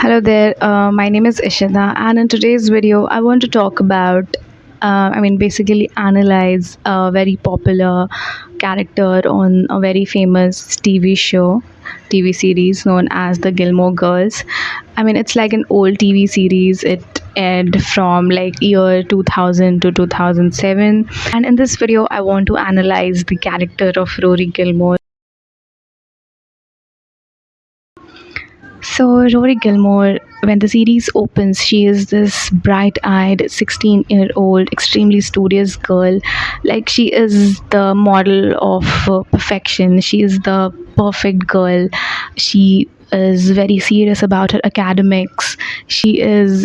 Hello there, my name is Ishita, and in today's video, I want to talk about, basically analyze a very popular character on a very famous TV series known as the Gilmore Girls. It's like an old TV series. It aired from like year 2000 to 2007, and in this video, I want to analyze the character of Rory Gilmore. So, Rory Gilmore, when the series opens, she is this bright eyed 16-year-old, extremely studious girl. Like, she is the model of perfection. She is the perfect girl. She is very serious about her academics. She has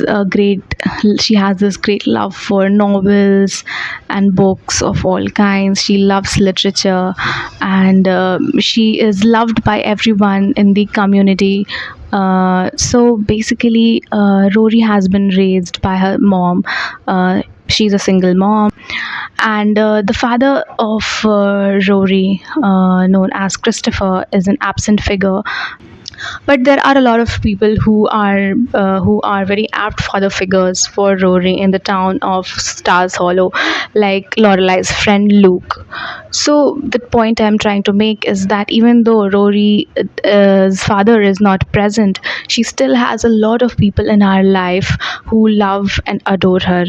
this great love for novels and books of all kinds. She loves literature, and she is loved by everyone in the community. So basically, Rory has been raised by her mom. She's a single mom, and the father of Rory, known as Christopher, is an absent figure. But there are a lot of people who are very apt father figures for Rory in the town of Stars Hollow, like Lorelai's friend Luke. So the point I'm trying to make is that even though Rory's father is not present, she still has a lot of people in her life who love and adore her.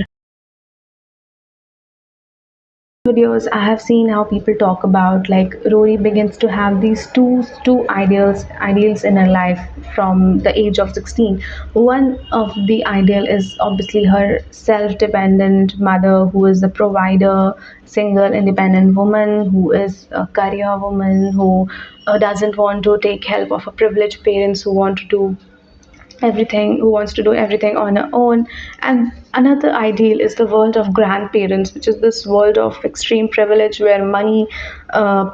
Videos I have seen how people talk about, like, Rory begins to have these two ideals in her life from the age of 16. One of the ideal is obviously her self-dependent mother, who is the provider, single independent woman, who is a career woman, who doesn't want to take help of her privileged parents, who wants to do everything on her own. And another ideal is the world of grandparents, which is this world of extreme privilege where money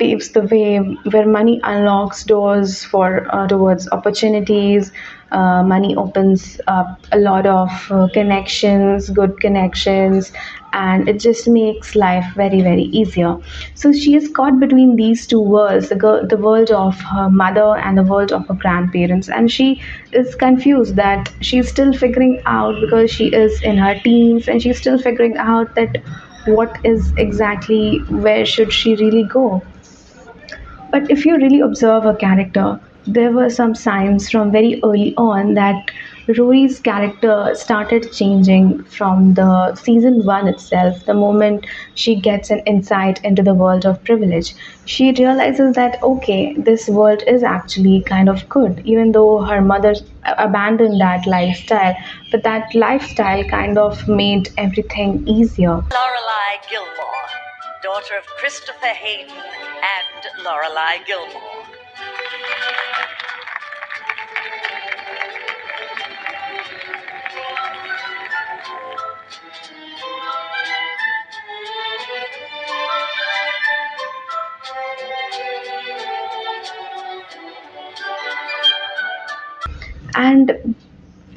paves the way, where money unlocks doors for towards opportunities. Money opens up a lot of connections, good connections, and it just makes life very, very easier. So she is caught between these two worlds, the world of her mother and the world of her grandparents, and she is confused that she's still figuring out, because she is in her teens and she's still figuring out that what is exactly, where should she really go. But if you really observe her character, there were some signs from very early on that Rory's character started changing from the season one itself. The moment she gets an insight into the world of privilege, she realizes that okay, this world is actually kind of good, even though her mother abandoned that lifestyle. But that lifestyle kind of made everything easier. Lorelei Gilmore, daughter of Christopher Hayden and Lorelei Gilmore. And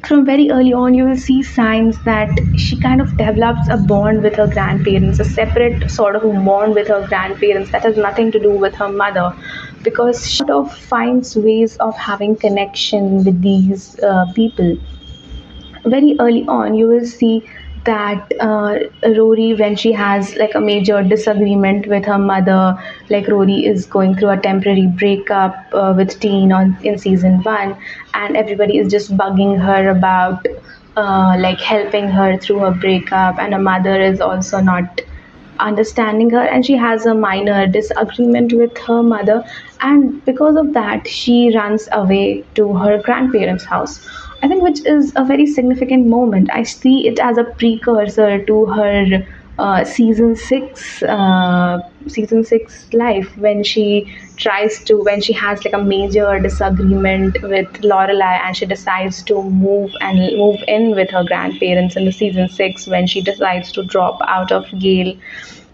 from very early on, you will see signs that she kind of develops a bond with her grandparents, a separate sort of a bond with her grandparents that has nothing to do with her mother, because she sort of finds ways of having connection with these people. Very early on, you will see that Rory, when she has like a major disagreement with her mother, like Rory is going through a temporary breakup with Teen on in season one, and everybody is just bugging her about like helping her through her breakup, and her mother is also not understanding her, and she has a minor disagreement with her mother, and because of that she runs away to her grandparents house. I think which is a very significant moment. I see it as a precursor to her season 6 life, when when she has like a major disagreement with Lorelai, and she decides to move in with her grandparents in the season 6, when she decides to drop out of Yale.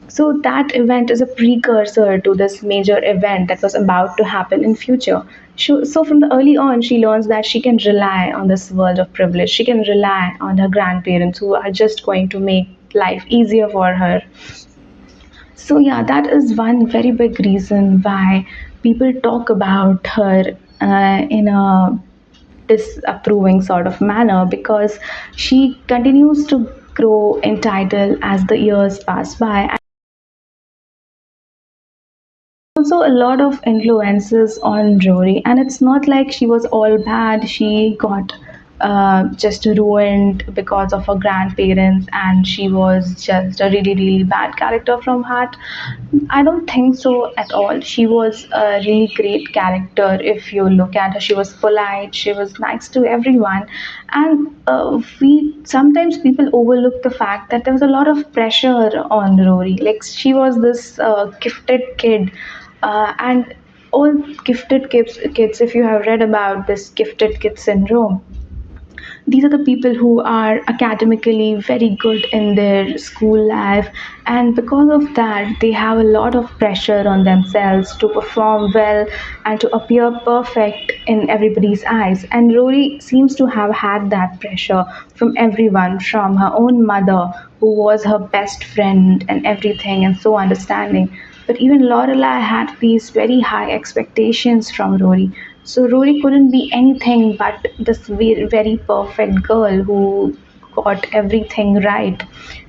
So that event is a precursor to this major event that was about to happen in future. So from the early on, she learns that she can rely on this world of privilege. She can rely on her grandparents, who are just going to make life easier for her. So yeah, that is one very big reason why people talk about her in a disapproving sort of manner, because she continues to grow in title as the years pass by. Also a lot of influences on Rory, and it's not like she was all bad. She got just ruined because of her grandparents, and she was just a really, really bad character from heart. I don't think so at all. She was a really great character. If you look at her, she was polite, she was nice to everyone, and we sometimes people overlook the fact that there was a lot of pressure on Rory. Like she was this gifted kid, and all gifted kids, if you have read about this gifted kid syndrome, these are the people who are academically very good in their school life, and because of that they have a lot of pressure on themselves to perform well and to appear perfect in everybody's eyes. And Rory seems to have had that pressure from everyone, from her own mother, who was her best friend and everything and so understanding. But even Lorelai had these very high expectations from Rory. So Rory couldn't be anything but this very perfect girl who got everything right.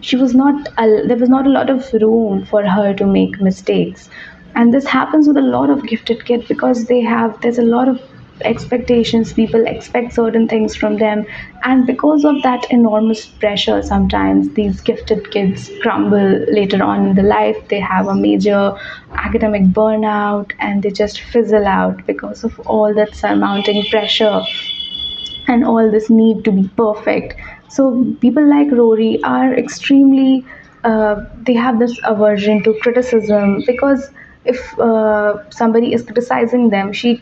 She was not. There was not a lot of room for her to make mistakes, and this happens with a lot of gifted kids because they have. There's a lot of expectations. People expect certain things from them, and because of that enormous pressure, sometimes these gifted kids crumble later on in the life. They have a major academic burnout, and they just fizzle out because of all that surmounting pressure and all this need to be perfect. So people like Rory are extremely, they have this aversion to criticism, because if somebody is criticizing them, she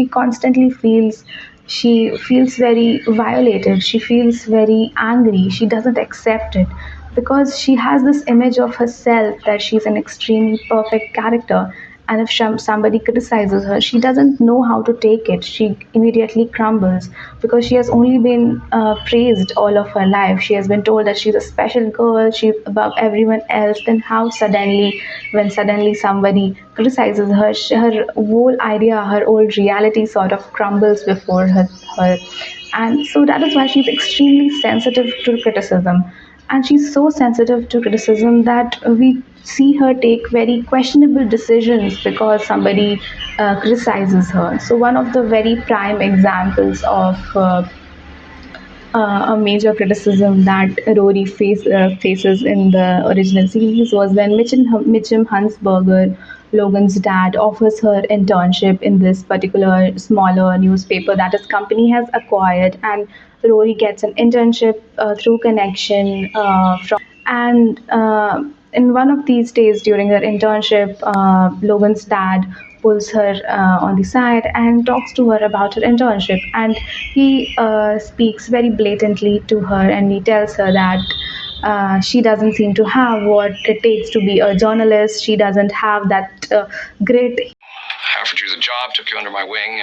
constantly feels, she feels very violated. She feels very angry. She doesn't accept it because she has this image of herself that she's an extremely perfect character, and if somebody criticizes her, she doesn't know how to take it. She immediately crumbles because she has only been praised all of her life. She has been told that she's a special girl, she's above everyone else. Then how suddenly, when suddenly somebody criticizes her, her whole idea, her old reality sort of crumbles before her. And so that is why she's extremely sensitive to criticism. And she's so sensitive to criticism that we see her take very questionable decisions because somebody criticizes her. So one of the very prime examples of a major criticism that Rory faces in the original series was when Mitchum Huntsberger, Logan's dad, offers her internship in this particular smaller newspaper that his company has acquired, and Rory gets an internship through connection and in one of these days during her internship, Logan's dad pulls her on the side and talks to her about her internship. And he speaks very blatantly to her, and he tells her that she doesn't seem to have what it takes to be a journalist. She doesn't have that grit. I offered you the job, took you under my wing.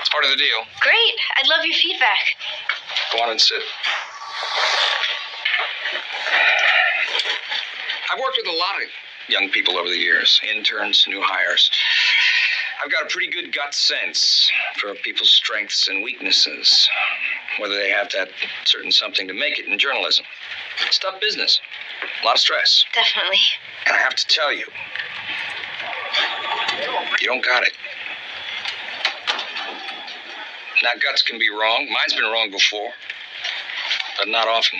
It's part of the deal. Great. I'd love your feedback. Go on and sit. I've worked with a lot of young people over the years, interns, new hires. I've got a pretty good gut sense for people's strengths and weaknesses, whether they have that certain something to make it in journalism. It's tough business, a lot of stress. Definitely. And I have to tell you, you don't got it. Now, guts can be wrong. Mine's been wrong before, but not often.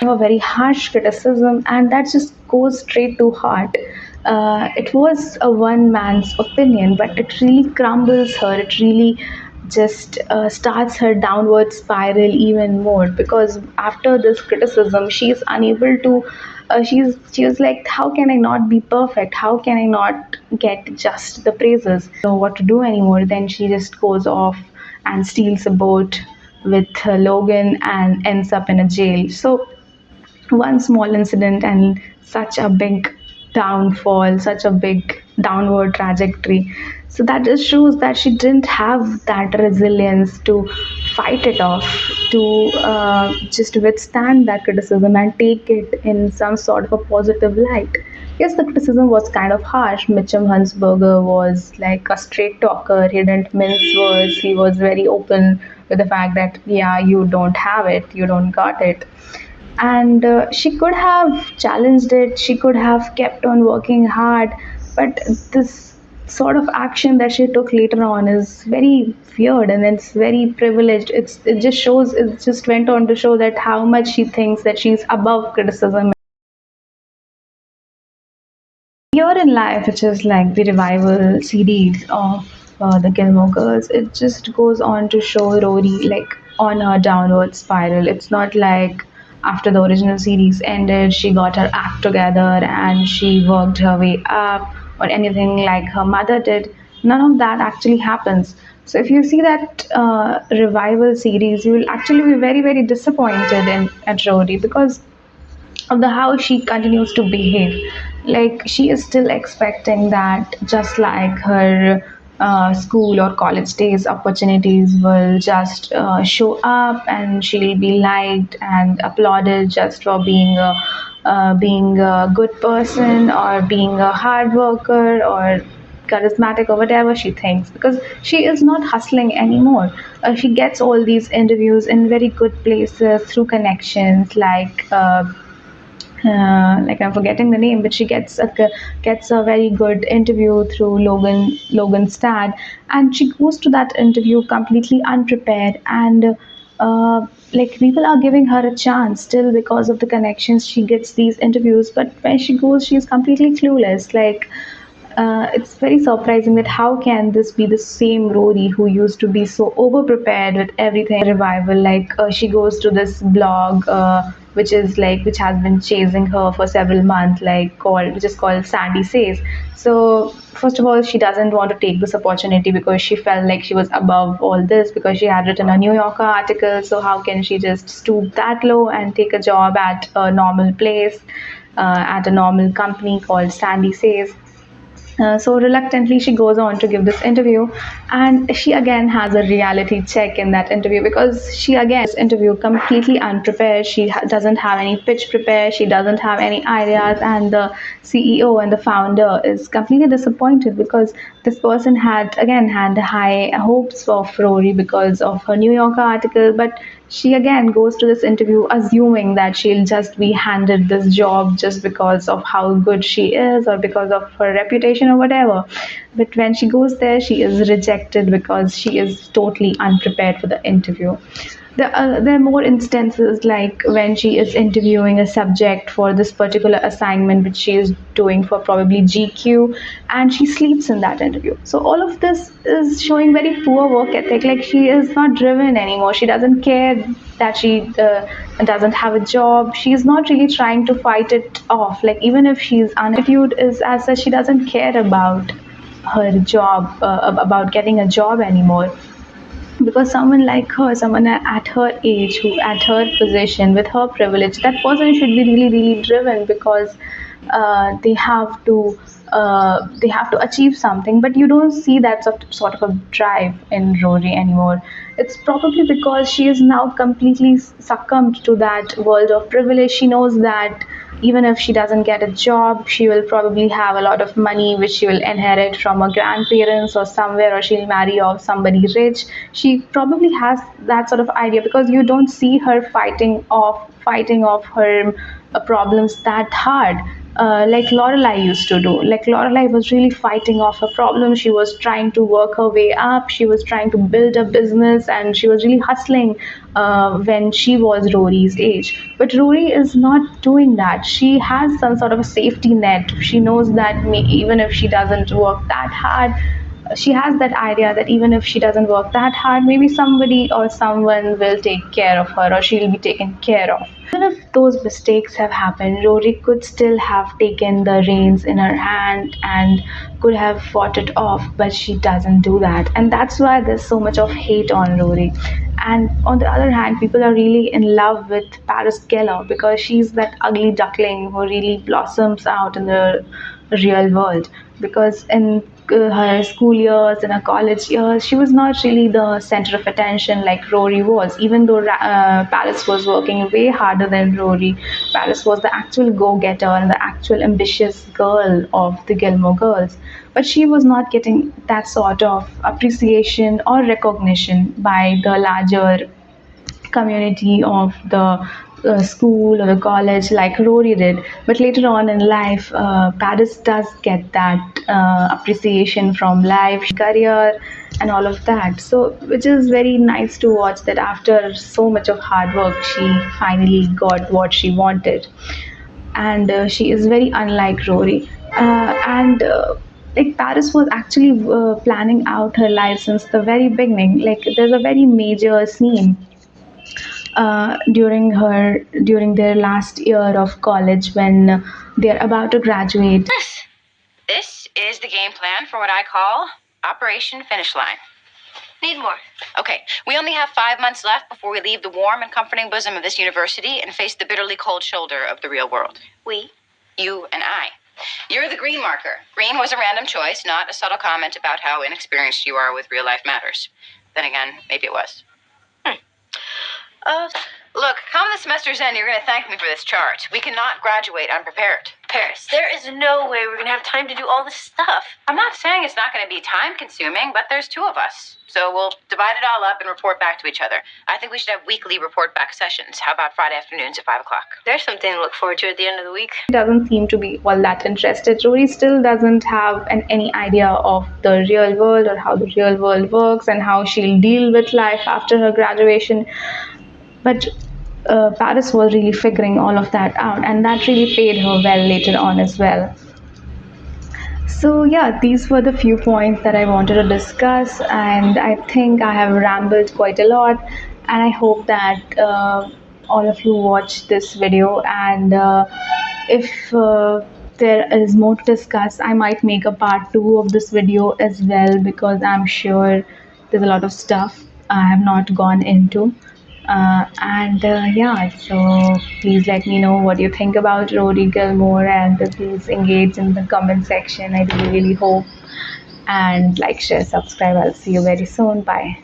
A very harsh criticism, and that just goes straight to heart. It was a one man's opinion, but it really crumbles her. It really just starts her downward spiral even more, because after this criticism, she's unable to. She's like, how can I not be perfect? How can I not get just the praises? Know what to do anymore? Then she just goes off and steals a boat with Logan and ends up in a jail. So one small incident and such a big downfall, such a big downward trajectory. So that just shows that she didn't have that resilience to fight it off, to just withstand that criticism and take it in some sort of a positive light. Yes, the criticism was kind of harsh. Mitchum Huntsberger was like a straight talker. He didn't mince words. He was very open with the fact that, yeah, you don't have it, you don't got it. And she could have challenged it, she could have kept on working hard, but this sort of action that she took later on is very weird and it's very privileged. It just shows, it just went on to show that how much she thinks that she's above criticism. Here in Life, which is like the revival series of the Gilmore Girls, it just goes on to show Rory like on her downward spiral. It's not like after the original series ended, she got her act together and she worked her way up or anything like her mother did. None of that actually happens. So if you see that revival series, you will actually be very, very disappointed in at Rory because of the how she continues to behave. Like she is still expecting that just like her school or college days opportunities will just show up and she'll be liked and applauded just for being a good person or being a hard worker or charismatic or whatever she thinks, because she is not hustling anymore. She gets all these interviews in very good places through connections like I'm forgetting the name, but she gets a very good interview through Logan Stad, and she goes to that interview completely unprepared, and like people are giving her a chance still because of the connections she gets these interviews, but when she goes, she's completely clueless. Like it's very surprising that how can this be the same Rory who used to be so over prepared with everything revival. Like she goes to this blog which has been chasing her for several months, like called which is called Sandy Says. So first of all, she doesn't want to take this opportunity because she felt like she was above all this because she had written a New Yorker article. So how can she just stoop that low and take a job at a normal place, at a normal company called Sandy Says? So reluctantly, she goes on to give this interview, and she again has a reality check in that interview because she again this interview completely unprepared. She doesn't have any pitch prepared. She doesn't have any ideas, and the CEO and the founder is completely disappointed because this person had high hopes of Rory because of her New Yorker article, but she again goes to this interview assuming that she'll just be handed this job just because of how good she is or because of her reputation or whatever. But when she goes there, she is rejected because she is totally unprepared for the interview. There are more instances like when she is interviewing a subject for this particular assignment which she is doing for probably GQ, and she sleeps in that interview. So all of this is showing very poor work ethic. Like she is not driven anymore. She doesn't care that she doesn't have a job. She is not really trying to fight it off. Like even if she's unattitude is as such, she doesn't care about her job, about getting a job anymore, because someone like her, someone at her age, who at her position with her privilege, that person should be really really driven because they have to achieve something. But you don't see that sort of a drive in Rory anymore. It's probably because she is now completely succumbed to that world of privilege. She knows that even if she doesn't get a job, she will probably have a lot of money which she will inherit from her grandparents or somewhere, or she'll marry off somebody rich. She probably has that sort of idea because you don't see her fighting off her problems that hard, like Lorelai used to do. Like Lorelai was really fighting off her problems. She was trying to work her way up. She was trying to build a business, and she was really hustling when she was Rory's age. But Rory is not doing that. She has some sort of a safety net. She knows that even if she doesn't work that hard, she has that idea that even if she doesn't work that hard, maybe somebody or someone will take care of her or she'll be taken care of. Even if those mistakes have happened, Rory could still have taken the reins in her hand and could have fought it off, but she doesn't do that. And that's why there's so much of hate on Rory. And on the other hand, people are really in love with Paris Geller because she's that ugly duckling who really blossoms out in the real world. Because in her school years and her college years, she was not really the center of attention like Rory was. Even though Paris was working way harder than Rory, Paris was the actual go-getter and the actual ambitious girl of the Gilmore girls. But she was not getting that sort of appreciation or recognition by the larger community of the school or the college like Rory did. But later on in life, Paris does get that appreciation from life, career, and all of that. So, which is very nice to watch that after so much of hard work, she finally got what she wanted. And she is very unlike Rory. And like Paris was actually planning out her life since the very beginning. Like there's a very major scene during their last year of college when they're about to graduate. This is the game plan for what I call Operation Finish Line. Need more. Okay, we only have 5 months left before we leave the warm and comforting bosom of this university and face the bitterly cold shoulder of the real world. We? You and I. You're the green marker. Green was a random choice, not a subtle comment about how inexperienced you are with real life matters. Then again, maybe it was. Look, come the semester's end, you're going to thank me for this chart. We cannot graduate unprepared. Paris, there is no way we're going to have time to do all this stuff. I'm not saying it's not going to be time consuming, but there's 2 of us. So we'll divide it all up and report back to each other. I think we should have weekly report back sessions. How about Friday afternoons at 5 o'clock? There's something to look forward to at the end of the week. Doesn't seem to be all that interested. Rory still doesn't have any idea of the real world or how the real world works and how she'll deal with life after her graduation. But Paris was really figuring all of that out, and that really paid her well later on as well. So yeah, these were the few points that I wanted to discuss, and I think I have rambled quite a lot, and I hope that all of you watch this video, and if there is more to discuss, I might make a part 2 of this video as well, because I'm sure there's a lot of stuff I have not gone into. And yeah, so please let me know what you think about Rory Gilmore, and please engage in the comment section. I really hope, and like, share, subscribe. I'll see you very soon. Bye.